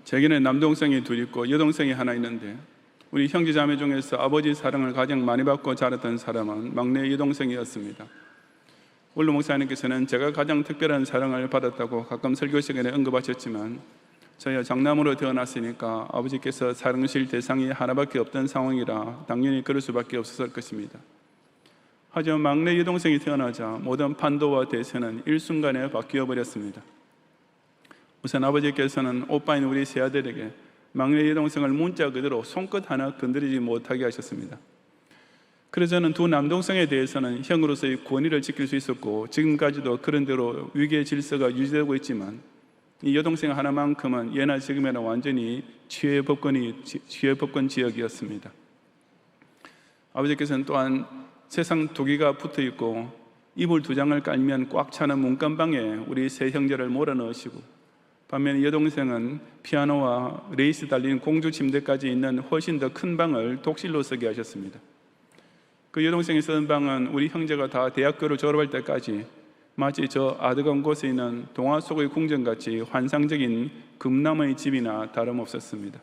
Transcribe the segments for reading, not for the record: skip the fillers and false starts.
제게는 남동생이 둘 있고 여동생이 하나 있는데, 우리 형제자매 중에서 아버지 사랑을 가장 많이 받고 자랐던 사람은 막내 여동생이었습니다. 원로 목사님께서는 제가 가장 특별한 사랑을 받았다고 가끔 설교 시간에 언급하셨지만, 저희가 장남으로 태어났으니까 아버지께서 사랑하실 대상이 하나밖에 없던 상황이라 당연히 그럴 수밖에 없었을 것입니다. 하지만 막내 여동생이 태어나자 모든 판도와 대세는 일순간에 바뀌어 버렸습니다. 우선 아버지께서는 오빠인 우리 세 아들에게 막내 여동생을 문자 그대로 손끝 하나 건드리지 못하게 하셨습니다. 그래서 저는 두 남동생에 대해서는 형으로서의 권위를 지킬 수 있었고, 지금까지도 그런 대로 위계 질서가 유지되고 있지만, 이 여동생 하나만큼은 예나 지금이나 완전히 치유의 법권 지역이었습니다. 아버지께서는 또한 세상 두 개가 붙어 있고 이불 두 장을 깔면 꽉 차는 문간방에 우리 세 형제를 몰아넣으시고, 반면에 여동생은 피아노와 레이스 달린 공주 침대까지 있는 훨씬 더 큰 방을 독실로 쓰게 하셨습니다. 그 여동생이 쓰는 방은 우리 형제가 다 대학교를 졸업할 때까지 마치 저 아드강 곳에 있는 동화 속의 궁전같이 환상적인 금나무의 집이나 다름없었습니다.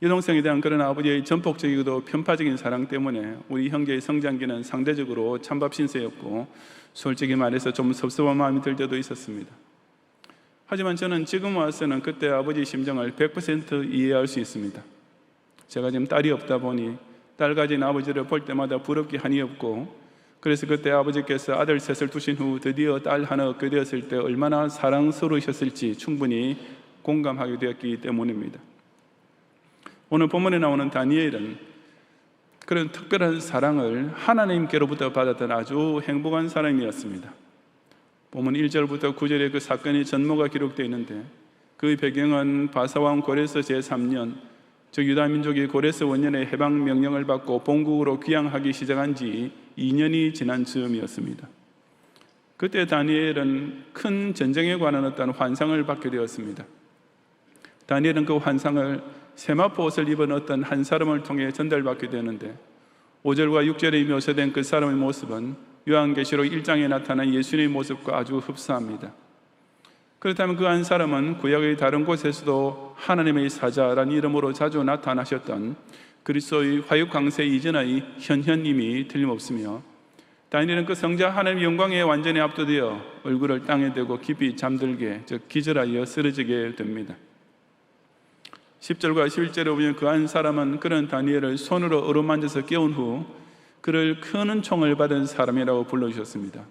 여동생에 대한 그런 아버지의 전폭적이고도 편파적인 사랑 때문에 우리 형제의 성장기는 상대적으로 찬밥 신세였고, 솔직히 말해서 좀 섭섭한 마음이 들 때도 있었습니다. 하지만 저는 지금 와서는 그때 아버지의 심정을 100% 이해할 수 있습니다. 제가 지금 딸이 없다 보니 딸 가진 아버지를 볼 때마다 부럽기 한이 없고, 그래서 그때 아버지께서 아들 셋을 두신 후 드디어 딸 하나 얻게 되었을 때 얼마나 사랑스러우셨을지 충분히 공감하게 되었기 때문입니다. 오늘 본문에 나오는 다니엘은 그런 특별한 사랑을 하나님께로부터 받았던 아주 행복한 사람이었습니다. 본문 1절부터 9절에 그 사건의 전모가 기록되어 있는데, 그 배경은 바사왕 고레스 제3년, 즉 유다 민족이 고레스 원년에 해방 명령을 받고 본국으로 귀향하기 시작한 지 2년이 지난 즈음이었습니다. 그때 다니엘은 큰 전쟁에 관한 어떤 환상을 받게 되었습니다. 다니엘은 그 환상을 세마포 옷을 입은 어떤 한 사람을 통해 전달받게 되는데, 5절과 6절에 묘사된 그 사람의 모습은 요한계시록 1장에 나타난 예수님의 모습과 아주 흡사합니다. 그렇다면 그 한 사람은 구약의 다른 곳에서도 하나님의 사자라는 이름으로 자주 나타나셨던 그리스도의 화육강세 이전의 현현임이 틀림없으며, 다니엘은 그 성자 하나님의 영광에 완전히 압도되어 얼굴을 땅에 대고 깊이 잠들게, 즉 기절하여 쓰러지게 됩니다. 10절과 11절에 보면 그 한 사람은 그런 다니엘을 손으로 어루만져서 깨운 후 그를 큰 은총을 받은 사람이라고 불러주셨습니다.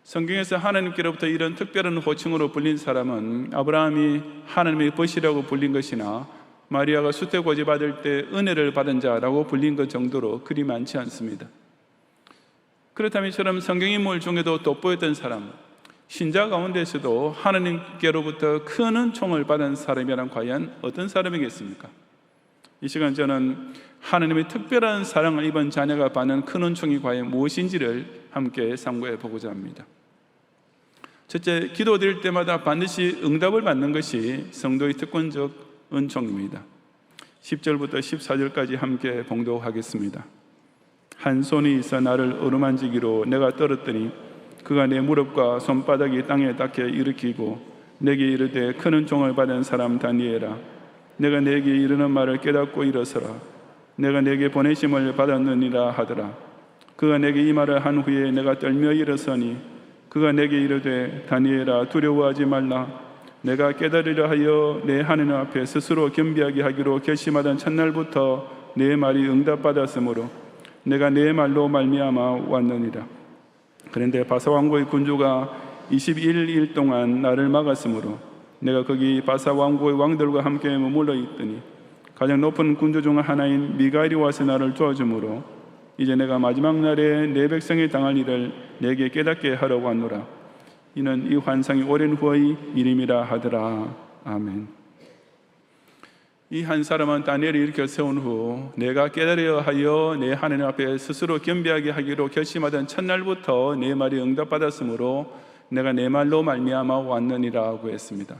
성경에서 하나님께로부터 이런 특별한 호칭으로 불린 사람은 아브라함이 하나님의 벗이라고 불린 것이나 마리아가 수태고지 받을 때 은혜를 받은 자라고 불린 것 정도로 그리 많지 않습니다. 그렇다면 이처럼 성경인물 중에도 돋보였던 사람, 신자 가운데서도 하나님께로부터 큰 은총을 받은 사람이란 과연 어떤 사람이겠습니까? 이 시간 저는 하나님의 특별한 사랑을 입은 자녀가 받는 큰 은총이 과연 무엇인지를 함께 상고해 보고자 합니다. 첫째, 기도드릴 때마다 반드시 응답을 받는 것이 성도의 특권적 은총입니다. 10절부터 14절까지 함께 봉독하겠습니다. 한 손이 있어 나를 어루만지기로 내가 떨었더니 그가 내 무릎과 손바닥이 땅에 닿게 일으키고 내게 이르되 큰 은총을 받은 사람 다니엘아, 내가 내게 이르는 말을 깨닫고 일어서라. 내가 내게 보내심을 받았느니라 하더라. 그가 내게 이 말을 한 후에 내가 떨며 일어서니 그가 내게 이르되 다니엘아, 두려워하지 말라. 내가 깨달으려 하여 내 하나님 앞에 스스로 겸비하게 하기로 결심하던 첫날부터 내 말이 응답받았으므로 내가 내 말로 말미암아 왔느니라. 그런데 바사왕국의 군주가 21일 동안 나를 막았으므로 내가 거기 바사왕국의 왕들과 함께 머물러 있더니 가장 높은 군주 중 하나인 미가엘이 와서 나를 도와주므로 이제 내가 마지막 날에 내 백성이 당할 일을 내게 깨닫게 하려고 하노라. 이는 이 환상이 오랜 후의 일임이라 하더라. 아멘. 이 한 사람은 다니엘을 일으켜 세운 후 내가 깨달으려 하여 내 하나님 앞에 스스로 겸비하게 하기로 결심하던 첫날부터 내 말이 응답받았으므로 내가 내 말로 말미암아 왔느니라고 했습니다.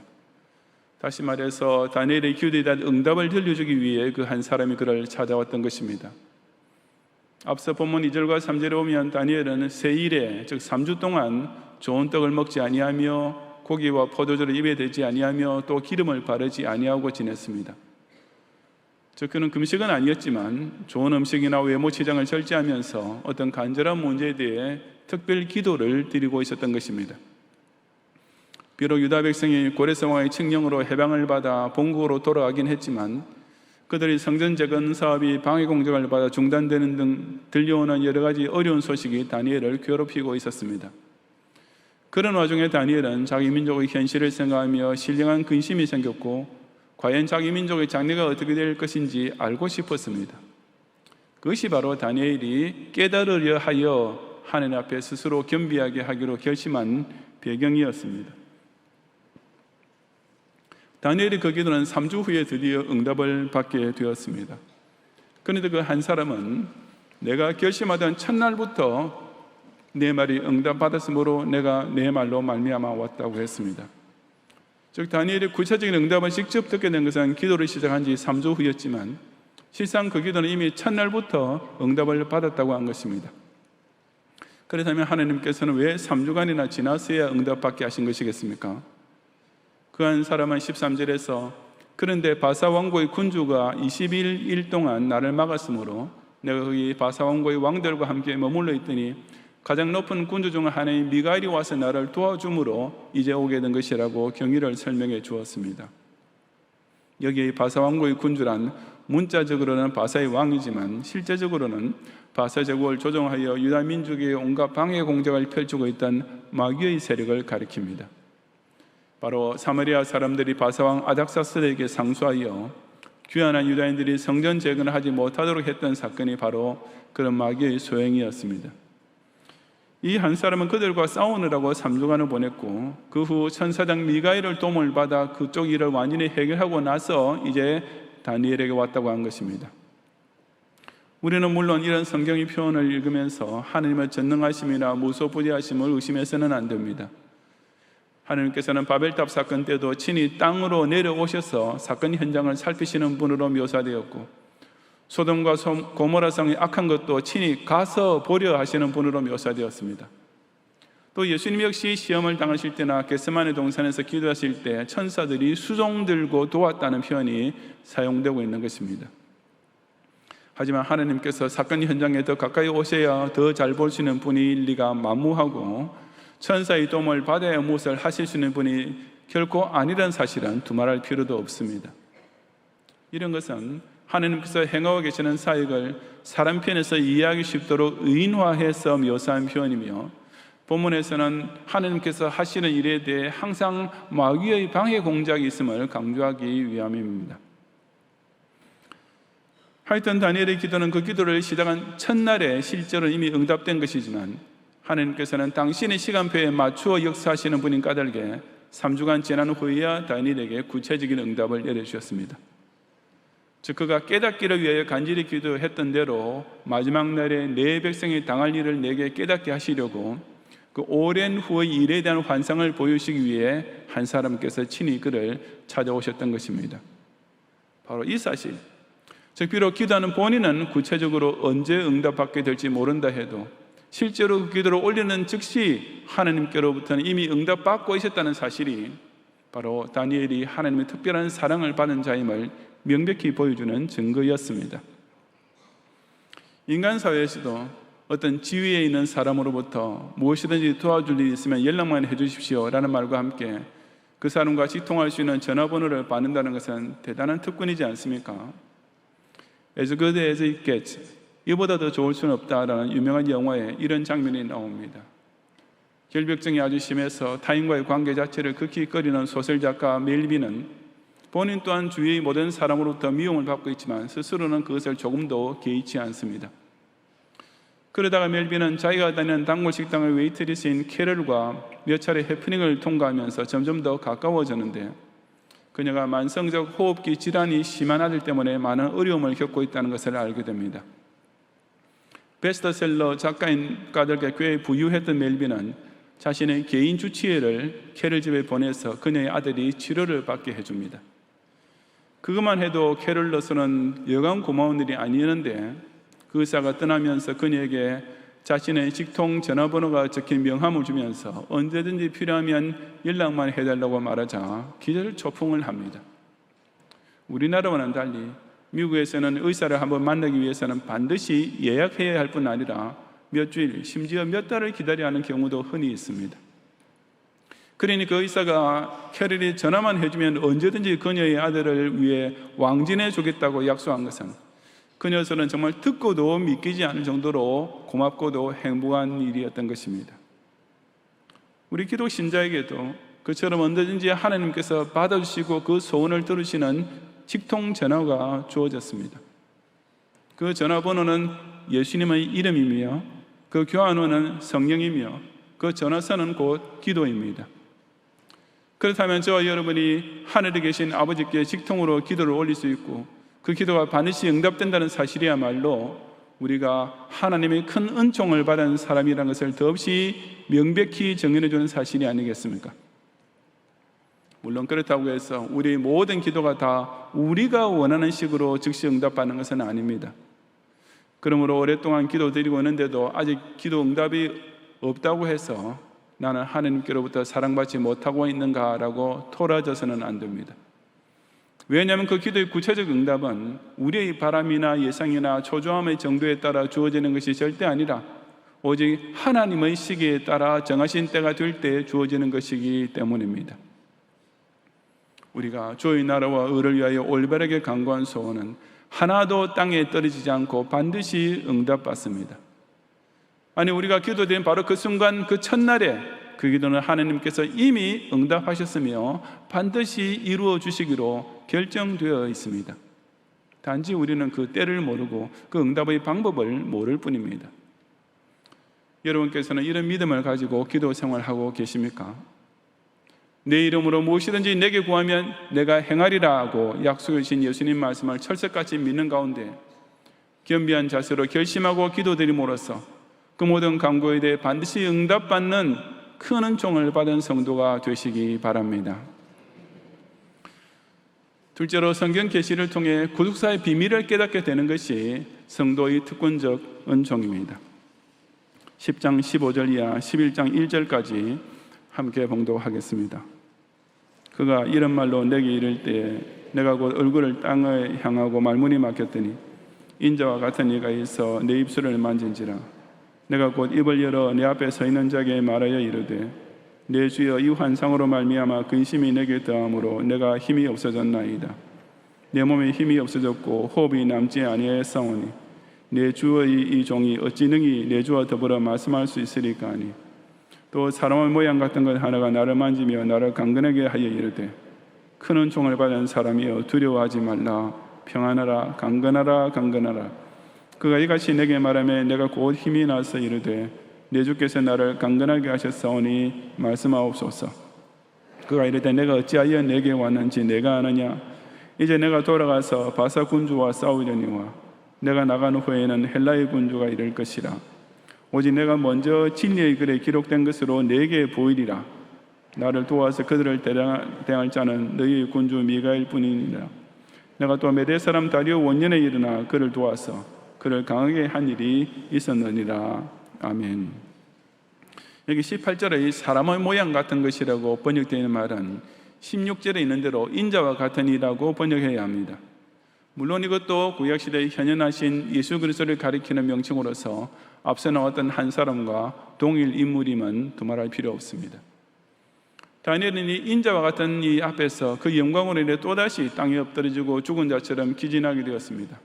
다시 말해서 다니엘의 기도에 대한 응답을 들려주기 위해 그 한 사람이 그를 찾아왔던 것입니다. 앞서 본문 2절과 3절에 보면 다니엘은 세 일에, 즉 3주 동안 좋은 떡을 먹지 아니하며 고기와 포도주를 입에 대지 아니하며 또 기름을 바르지 아니하고 지냈습니다. 즉 그는 금식은 아니었지만 좋은 음식이나 외모 치장을 절제하면서 어떤 간절한 문제에 대해 특별 기도를 드리고 있었던 것입니다. 비록 유다 백성이 고레스 왕의 칙령으로 해방을 받아 본국으로 돌아가긴 했지만 그들이 성전 재건 사업이 방해 공작을 받아 중단되는 등 들려오는 여러 가지 어려운 소식이 다니엘을 괴롭히고 있었습니다. 그런 와중에 다니엘은 자기 민족의 현실을 생각하며 신령한 근심이 생겼고 과연 자기 민족의 장래가 어떻게 될 것인지 알고 싶었습니다. 그것이 바로 다니엘이 깨달으려 하여 하나님 앞에 스스로 겸비하게 하기로 결심한 배경이었습니다. 다니엘의 그 기도는 3주 후에 드디어 응답을 받게 되었습니다. 그런데 그 한 사람은 내가 결심하던 첫날부터 내 말이 응답받았으므로 내가 내 말로 말미암아 왔다고 했습니다. 즉 다니엘이 구체적인 응답을 직접 듣게 된 것은 기도를 시작한 지 3주 후였지만 실상 그 기도는 이미 첫날부터 응답을 받았다고 한 것입니다. 그렇다면 하나님께서는 왜 3주간이나 지났어야 응답받게 하신 것이겠습니까? 그 한 사람은 13절에서 그런데 바사 왕국의 군주가 21일 동안 나를 막았으므로 내가 거기 바사 왕국의 왕들과 함께 머물러 있더니 가장 높은 군주 중 하나인 미가엘이 와서 나를 도와줌으로 이제 오게 된 것이라고 경위를 설명해 주었습니다. 여기 바사 왕국의 군주란 문자적으로는 바사의 왕이지만 실제적으로는 바사 제국을 조종하여 유다 민족의 온갖 방해 공작을 펼치고 있던 마귀의 세력을 가리킵니다. 바로 사마리아 사람들이 바사왕 아닥사스에게 상수하여 귀환한 유다인들이 성전 재건을 하지 못하도록 했던 사건이 바로 그런 마귀의 소행이었습니다. 이 한 사람은 그들과 싸우느라고 3주간을 보냈고 그 후 천사장 미가엘을 도움을 받아 그쪽 일을 완전히 해결하고 나서 이제 다니엘에게 왔다고 한 것입니다. 우리는 물론 이런 성경의 표현을 읽으면서 하나님의 전능하심이나 무소부지하심을 의심해서는 안 됩니다. 하나님께서는 바벨탑 사건 때도 친히 땅으로 내려오셔서 사건 현장을 살피시는 분으로 묘사되었고 소돔과 고모라 성이 악한 것도 친히 가서 보려 하시는 분으로 묘사되었습니다. 또 예수님 역시 시험을 당하실 때나 겟세마네 동산에서 기도하실 때 천사들이 수종 들고 도왔다는 표현이 사용되고 있는 것입니다. 하지만 하나님께서 사건 현장에 더 가까이 오셔야 더 잘 볼 수 있는 분일 리가 만무하고 천사의 도움을 받아야 무엇을 하실 수 있는 분이 결코 아니라는 사실은 두말할 필요도 없습니다. 이런 것은 하나님께서 행하고 계시는 사역을 사람 편에서 이해하기 쉽도록 의인화해서 묘사한 표현이며 본문에서는 하나님께서 하시는 일에 대해 항상 마귀의 방해 공작이 있음을 강조하기 위함입니다. 하여튼 다니엘의 기도는 그 기도를 시작한 첫날에 실제로 이미 응답된 것이지만 하나님께서는 당신의 시간표에 맞추어 역사하시는 분인 까닭에 3주간 지난 후에야 다니엘에게 구체적인 응답을 내려주셨습니다. 즉 그가 깨닫기를 위하여 간절히 기도했던 대로 마지막 날에 내 백성이 당할 일을 내게 깨닫게 하시려고 그 오랜 후의 일에 대한 환상을 보여주시기 위해 한 사람께서 친히 그를 찾아오셨던 것입니다. 바로 이 사실, 즉 비록 기도하는 본인은 구체적으로 언제 응답받게 될지 모른다 해도 실제로 그 기도를 올리는 즉시 하나님께로부터는 이미 응답받고 있었다는 사실이 바로 다니엘이 하나님의 특별한 사랑을 받은 자임을 명백히 보여주는 증거였습니다. 인간 사회에서도 어떤 지위에 있는 사람으로부터 무엇이든지 도와줄 일이 있으면 연락만 해주십시오 라는 말과 함께 그 사람과 같이 통화할 수 있는 전화번호를 받는다는 것은 대단한 특권이지 않습니까? As good as it gets, 이보다 더 좋을 수는 없다라는 유명한 영화에 이런 장면이 나옵니다. 결벽증이 아주 심해서 타인과의 관계 자체를 극히 꺼리는 소설작가 멜빈은 본인 또한 주위의 모든 사람으로부터 미움을 받고 있지만 스스로는 그것을 조금도 개의치 않습니다. 그러다가 멜빈은 자기가 다니는 단골 식당의 웨이트리스인 캐럴과 몇 차례 해프닝을 통과하면서 점점 더 가까워졌는데 그녀가 만성적 호흡기 질환이 심한 아들 때문에 많은 어려움을 겪고 있다는 것을 알게 됩니다. 베스트셀러 작가인 까닭에 꽤 부유했던 멜빈은 자신의 개인 주치의를 캐럴 집에 보내서 그녀의 아들이 치료를 받게 해줍니다. 그것만 해도 캐럴로서는 여간 고마운 일이 아니었는데 그 의사가 떠나면서 그녀에게 자신의 직통 전화번호가 적힌 명함을 주면서 언제든지 필요하면 연락만 해달라고 말하자 기절초풍을 합니다. 우리나라와는 달리 미국에서는 의사를 한번 만나기 위해서는 반드시 예약해야 할 뿐 아니라 몇 주일, 심지어 몇 달을 기다려야 하는 경우도 흔히 있습니다. 그러니 그 의사가 캐럴이 전화만 해주면 언제든지 그녀의 아들을 위해 왕진해 주겠다고 약속한 것은 그 녀석은 정말 듣고도 믿기지 않을 정도로 고맙고도 행복한 일이었던 것입니다. 우리 기독 신자에게도 그처럼 언제든지 하나님께서 받아주시고 그 소원을 들으시는 직통 전화가 주어졌습니다. 그 전화번호는 예수님의 이름이며 그 교환원은 성령이며 그 전화선은 곧 기도입니다. 그렇다면 저와 여러분이 하늘에 계신 아버지께 직통으로 기도를 올릴 수 있고 그 기도가 반드시 응답된다는 사실이야말로 우리가 하나님의 큰 은총을 받은 사람이라는 것을 더없이 명백히 정연해 주는 사실이 아니겠습니까? 물론 그렇다고 해서 우리 모든 기도가 다 우리가 원하는 식으로 즉시 응답받는 것은 아닙니다. 그러므로 오랫동안 기도드리고 있는데도 아직 기도 응답이 없다고 해서 나는 하나님께로부터 사랑받지 못하고 있는가라고 토라져서는 안 됩니다. 왜냐하면 그 기도의 구체적 응답은 우리의 바람이나 예상이나 초조함의 정도에 따라 주어지는 것이 절대 아니라 오직 하나님의 시기에 따라 정하신 때가 될 때 주어지는 것이기 때문입니다. 우리가 주의 나라와 의를 위하여 올바르게 간구한 소원은 하나도 땅에 떨어지지 않고 반드시 응답받습니다. 아니, 우리가 기도된 바로 그 순간, 그 첫날에 그 기도는 하나님께서 이미 응답하셨으며 반드시 이루어 주시기로 결정되어 있습니다. 단지 우리는 그 때를 모르고 그 응답의 방법을 모를 뿐입니다. 여러분께서는 이런 믿음을 가지고 기도 생활하고 계십니까? 내 이름으로 무엇이든지 내게 구하면 내가 행하리라 하고 약속해 주신 예수님 말씀을 철석같이 믿는 가운데 겸비한 자세로 결심하고 기도드림으로써 그 모든 간구에 대해 반드시 응답받는 큰 은총을 받은 성도가 되시기 바랍니다. 둘째로 성경 계시를 통해 구속사의 비밀을 깨닫게 되는 것이 성도의 특권적 은총입니다. 10장 15절 이하 11장 1절까지 함께 봉독하겠습니다. 그가 이런 말로 내게 이를 때에 내가 곧 얼굴을 땅에 향하고 말문이 막혔더니 인자와 같은 이가 있어 내 입술을 만진지라. 내가 곧 입을 열어 내 앞에 서 있는 자에게 말하여 이르되 내 주여 이 환상으로 말미암아 근심이 내게 더함으로 내가 힘이 없어졌나이다. 내 몸에 힘이 없어졌고 호흡이 남지 아니하였사오니 내 주의 이 종이 어찌 능히 내 주와 더불어 말씀할 수 있으리까 하니 또 사람의 모양 같은 것 하나가 나를 만지며 나를 강건하게 하여 이르되 큰 은총을 받은 사람이여 두려워하지 말라. 평안하라. 강건하라. 강건하라. 그가 이같이 내게 말하며 내가 곧 힘이 나서 이르되 내 주께서 나를 강건하게 하셨사오니 말씀하옵소서. 그가 이르되 내가 어찌하여 내게 왔는지 내가 아느냐. 이제 내가 돌아가서 바사 군주와 싸우려니와 내가 나간 후에는 헬라의 군주가 이를 것이라. 오직 내가 먼저 진리의 글에 기록된 것으로 내게 보이리라. 나를 도와서 그들을 대항할 자는 너희의 군주 미가엘 뿐이니라. 내가 또 메대 사람 다리오 원년에 일어나 그를 도와서 그를 강하게 한 일이 있었느니라. 아멘. 여기 18절에 사람의 모양 같은 것이라고 번역되어 있는 말은 16절에 있는 대로 인자와 같은 이라고 번역해야 합니다. 물론 이것도 구약시대에 현현하신 예수 그리스도를 가리키는 명칭으로서 앞서 나왔던 한 사람과 동일 인물임은 두말할 필요 없습니다. 다니엘은 이 인자와 같은 이 앞에서 그 영광으로 인해 또다시 땅에 엎드러지고 죽은 자처럼 기진하게 되었습니다.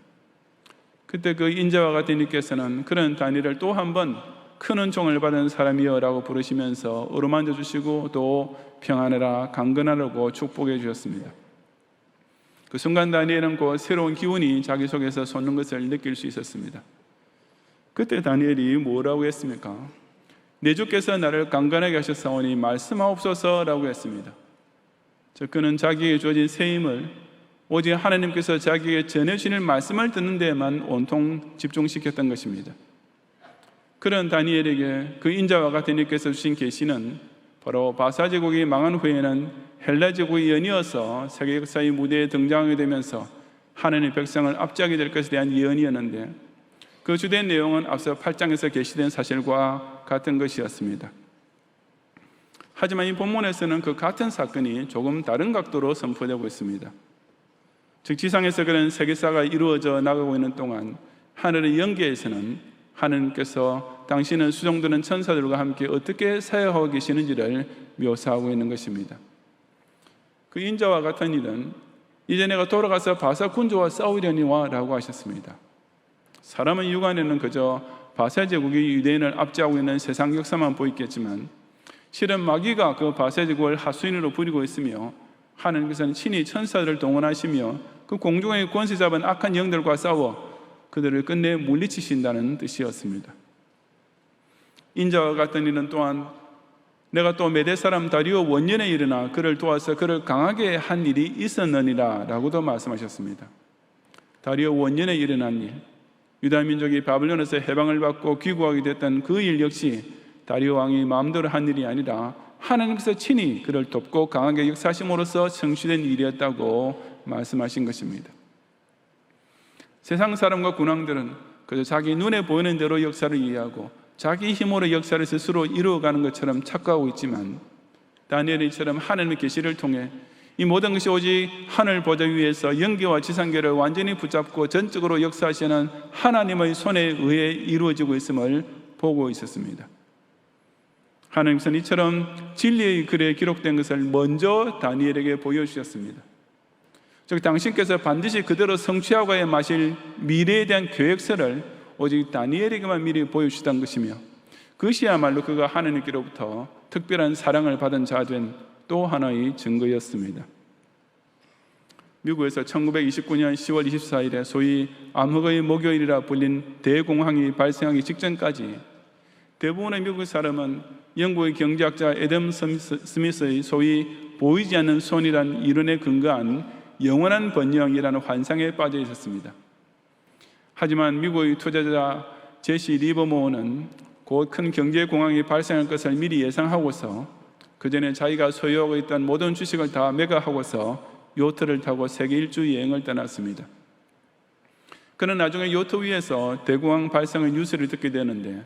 그때 그 인자와 같은 이께서는 그런 다니엘을 또 한 번 큰 은총을 받은 사람이여 라고 부르시면서 어루만져 주시고 또 평안해라 강건하라고 축복해 주셨습니다. 그 순간 다니엘은 곧 새로운 기운이 자기 속에서 솟는 것을 느낄 수 있었습니다. 그때 다니엘이 뭐라고 했습니까? 내 주께서 나를 강건하게 하셨사오니 말씀하옵소서라고 했습니다. 즉 그는 자기에게 주어진 새 힘을 오직 하나님께서 자기에게 전해주시는 말씀을 듣는 데에만 온통 집중시켰던 것입니다. 그런 다니엘에게 그 인자와 같은 이께서 주신 계시는 바로 바사 제국이 망한 후에는 헬라 제국이 연이어서 세계 역사의 무대에 등장하게 되면서 하나님의 백성을 압제하게 될 것에 대한 예언이었는데 그 주된 내용은 앞서 8장에서 계시된 사실과 같은 것이었습니다. 하지만 이 본문에서는 그 같은 사건이 조금 다른 각도로 선포되고 있습니다. 즉 지상에서 그런 세계사가 이루어져 나가고 있는 동안 하늘의 영계에서는 하나님께서 당신은 수종드는 천사들과 함께 어떻게 사역하고 계시는지를 묘사하고 있는 것입니다. 그 인자와 같은 일은 이제 내가 돌아가서 바사 군주와 싸우려니와 라고 하셨습니다. 사람은 육안에는 그저 바사 제국이 유대인을 압제하고 있는 세상 역사만 보이겠지만 실은 마귀가 그 바사 제국을 하수인으로 부리고 있으며 하나님께서는 친히 천사들을 동원하시며 그 공중의 권세 잡은 악한 영들과 싸워 그들을 끝내 물리치신다는 뜻이었습니다. 인자와 같은 일은 또한 내가 또 메대 사람 다리오 원년에 일어나 그를 도와서 그를 강하게 한 일이 있었느니라 라고도 말씀하셨습니다. 다리오 원년에 일어난 일, 유다 민족이 바벨론에서 해방을 받고 귀국하게 됐던 그 일 역시 다리오 왕이 마음대로 한 일이 아니라 하나님께서 친히 그를 돕고 강하게 역사하심으로써 성취된 일이었다고 말씀하신 것입니다. 세상 사람과 군왕들은 그저 자기 눈에 보이는 대로 역사를 이해하고 자기 힘으로 역사를 스스로 이루어가는 것처럼 착각하고 있지만 다니엘이처럼 하나님의 계시를 통해 이 모든 것이 오직 하늘 보좌 위에서 영계와 지상계를 완전히 붙잡고 전적으로 역사하시는 하나님의 손에 의해 이루어지고 있음을 보고 있었습니다. 하나님께서는 이처럼 진리의 글에 기록된 것을 먼저 다니엘에게 보여주셨습니다. 즉 당신께서 반드시 그대로 성취하고야 마실 미래에 대한 계획서를 오직 다니엘에게만 미리 보여주셨던 것이며 그것이야말로 그가 하나님께로부터 특별한 사랑을 받은 자 된 또 하나의 증거였습니다. 미국에서 1929년 10월 24일에 소위 암흑의 목요일이라 불린 대공황이 발생하기 직전까지 대부분의 미국 사람은 영국의 경제학자 애덤 스미스의 소위 보이지 않는 손이란 이론에 근거한 영원한 번영이라는 환상에 빠져 있었습니다. 하지만 미국의 투자자 제시 리버모어는 곧 큰 경제 공황이 발생할 것을 미리 예상하고서 그 전에 자기가 소유하고 있던 모든 주식을 다 매각하고서 요트를 타고 세계 일주 여행을 떠났습니다. 그는 나중에 요트 위에서 대공황 발생의 뉴스를 듣게 되는데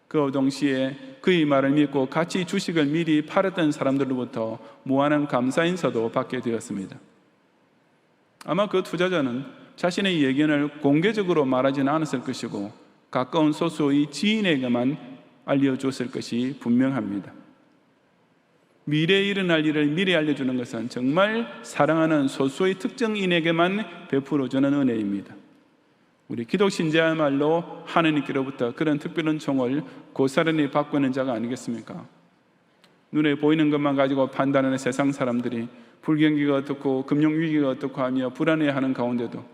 그 동시에 그의 말을 믿고 같이 주식을 미리 팔았던 사람들로부터 무한한 감사 인사도 받게 되었습니다. 아마 그 투자자는 자신의 예견을 공개적으로 말하지는 않았을 것이고 가까운 소수의 지인에게만 알려줬을 것이 분명합니다. 미래에 일어날 일을 미리 알려주는 것은 정말 사랑하는 소수의 특정인에게만 베풀어주는 은혜입니다. 우리 기독신자야말로 하나님께로부터 그런 특별한 총을 고스란히 받고 있는 자가 아니겠습니까? 눈에 보이는 것만 가지고 판단하는 세상 사람들이 불경기가 어떻고 금융위기가 어떻고 하며 불안해하는 가운데도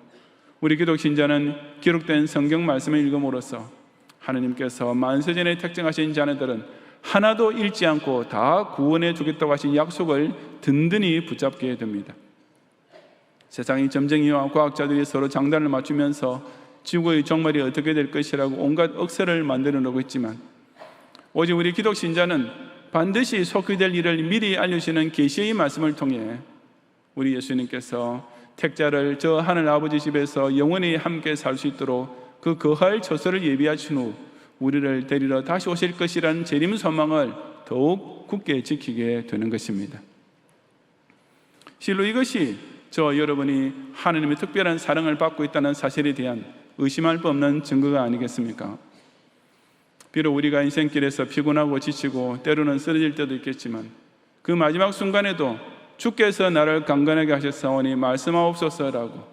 우리 기독신자는 기록된 성경 말씀을 읽음으로써 하나님께서 만세전에 택정하신 자네들은 하나도 잃지 않고 다 구원해 주겠다고 하신 약속을 든든히 붙잡게 됩니다. 세상의 점쟁이와 과학자들이 서로 장단을 맞추면서 지구의 종말이 어떻게 될 것이라고 온갖 억세를 만들어 놓고 있지만 오직 우리 기독신자는 반드시 속히 될 일을 미리 알려주시는 계시의 말씀을 통해 우리 예수님께서 택자를 저 하늘 아버지 집에서 영원히 함께 살 수 있도록 그 거할 처소를 예비하신 후 우리를 데리러 다시 오실 것이라는 재림 소망을 더욱 굳게 지키게 되는 것입니다. 실로 이것이 저 여러분이 하나님의 특별한 사랑을 받고 있다는 사실에 대한 의심할 수 없는 증거가 아니겠습니까? 비록 우리가 인생길에서 피곤하고 지치고 때로는 쓰러질 때도 있겠지만 그 마지막 순간에도 주께서 나를 강건하게 하셨사오니 말씀하옵소서라고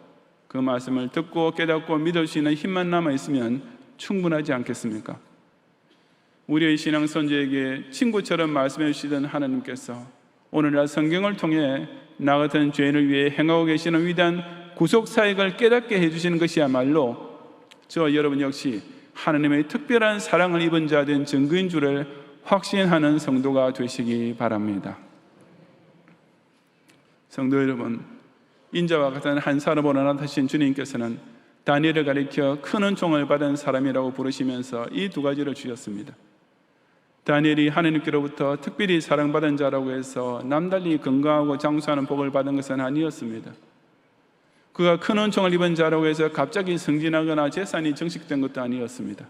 그 말씀을 듣고 깨닫고 믿을 수 있는 힘만 남아있으면 충분하지 않겠습니까? 우리의 신앙 선조에게 친구처럼 말씀해 주시던 하나님께서 오늘날 성경을 통해 나 같은 죄인을 위해 행하고 계시는 위대한 구속 사역을 깨닫게 해주시는 것이야말로 저 여러분 역시 하나님의 특별한 사랑을 입은 자 된 증거인 줄을 확신하는 성도가 되시기 바랍니다. 성도 여러분, 인자와 같은 한 사람으로 나타나신 주님께서는 다니엘을 가리켜 큰 은총을 받은 사람이라고 부르시면서 이 두 가지를 주셨습니다. 다니엘이 하나님께로부터 특별히 사랑받은 자라고 해서 남달리 건강하고 장수하는 복을 받은 것은 아니었습니다. 그가 큰 은총을 입은 자라고 해서 갑자기 승진하거나 재산이 증식된 것도 아니었습니다.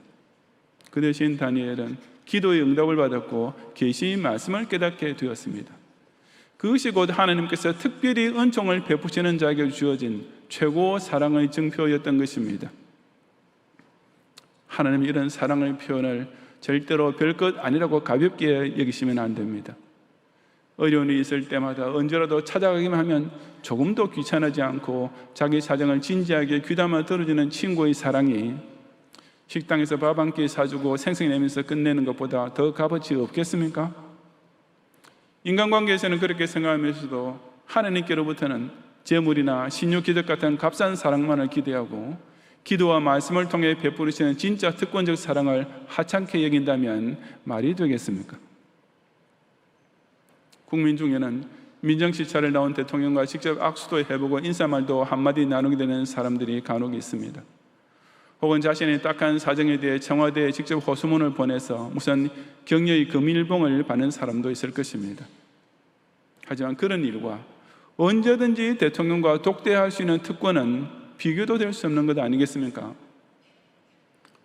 그 대신 다니엘은 기도의 응답을 받았고 계시의 말씀을 깨닫게 되었습니다. 그것이 곧 하나님께서 특별히 은총을 베푸시는 자에게 주어진 최고 사랑의 증표였던 것입니다. 하나님이 이런 사랑의 표현을 절대로 별것 아니라고 가볍게 여기시면 안 됩니다. 어려운 일이 있을 때마다 언제라도 찾아가기만 하면 조금도 귀찮아지 않고 자기 사정을 진지하게 귀담아 들어주는 친구의 사랑이 식당에서 밥 한 끼 사주고 생생 내면서 끝내는 것보다 더 값어치 없겠습니까? 인간관계에서는 그렇게 생각하면서도 하나님께로부터는 재물이나 신유 기적 같은 값싼 사랑만을 기대하고 기도와 말씀을 통해 베푸시는 진짜 특권적 사랑을 하찮게 여긴다면 말이 되겠습니까? 국민 중에는 민정시찰을 나온 대통령과 직접 악수도 해보고 인사말도 한마디 나누게 되는 사람들이 간혹 있습니다. 혹은 자신의 딱한 사정에 대해 청와대에 직접 호소문을 보내서 무슨 격려의 금일봉을 받는 사람도 있을 것입니다. 하지만 그런 일과 언제든지 대통령과 독대할 수 있는 특권은 비교도 될 수 없는 것 아니겠습니까?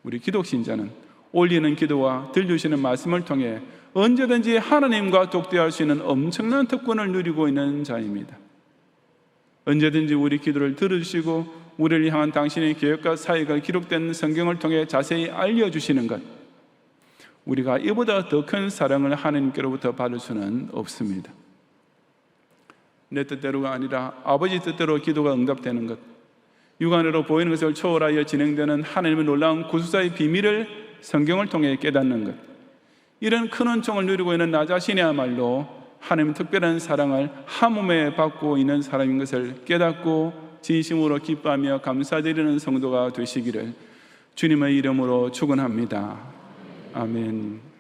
우리 기독신자는 올리는 기도와 들려주시는 말씀을 통해 언제든지 하나님과 독대할 수 있는 엄청난 특권을 누리고 있는 자입니다. 언제든지 우리 기도를 들어주시고 우리를 향한 당신의 계획과 사역을 기록된 성경을 통해 자세히 알려주시는 것, 우리가 이보다 더 큰 사랑을 하나님께로부터 받을 수는 없습니다. 내 뜻대로가 아니라 아버지 뜻대로 기도가 응답되는 것, 육안으로 보이는 것을 초월하여 진행되는 하나님의 놀라운 구속사의 비밀을 성경을 통해 깨닫는 것, 이런 큰 은총을 누리고 있는 나 자신이야말로 하나님의 특별한 사랑을 한몸에 받고 있는 사람인 것을 깨닫고 진심으로 기뻐하며 감사드리는 성도가 되시기를 주님의 이름으로 축원합니다. 아멘.